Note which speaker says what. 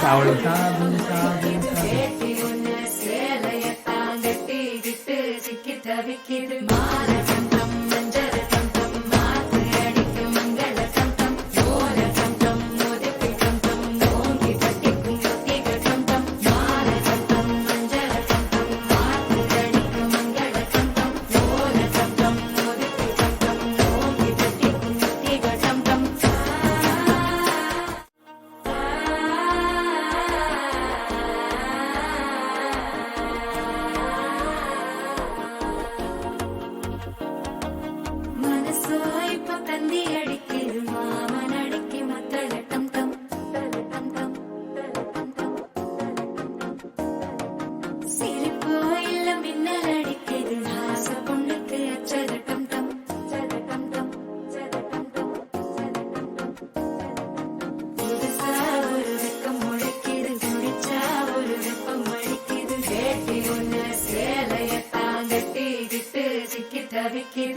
Speaker 1: அவளுக்கு சாது சாது
Speaker 2: தவிக்கிது மால கண்டம் மஞ்சள் கண்டம் மாத்து அடிக்கும் மங்கள கண்டம் ஓல கண்டம் மோதிக்கு கண்டம் ஓங்கி பட்டிக்கும் ஒத்திக கண்டம் மால கண்டம் மஞ்சள் கண்டம் மாத்து அடிக்கும் மங்கள கண்டம் ஓல கண்டம் மோதிக்கு கண்டம் ஓங்கி பட்டிக்கும் ஒத்திக கண்டம் தந்தி அடிக்குது மாமன் அடிக்கு மத்தள டம் டம் டம் டம் சிரிப்போ இல்ல மின்னல் அடிக்குது ஆச பொண்ணுக்கு அச்சத டம் டம் டம் டம் புதுசா ஒரு வெக்கம் முளைக்குது குடிச்சா ஒரு வெப்பம் அடிக்குது வேட்டி ஒண்ணு சேலையத்தான் கட்டிக்கிட்டு சிக்கி தவிக்குது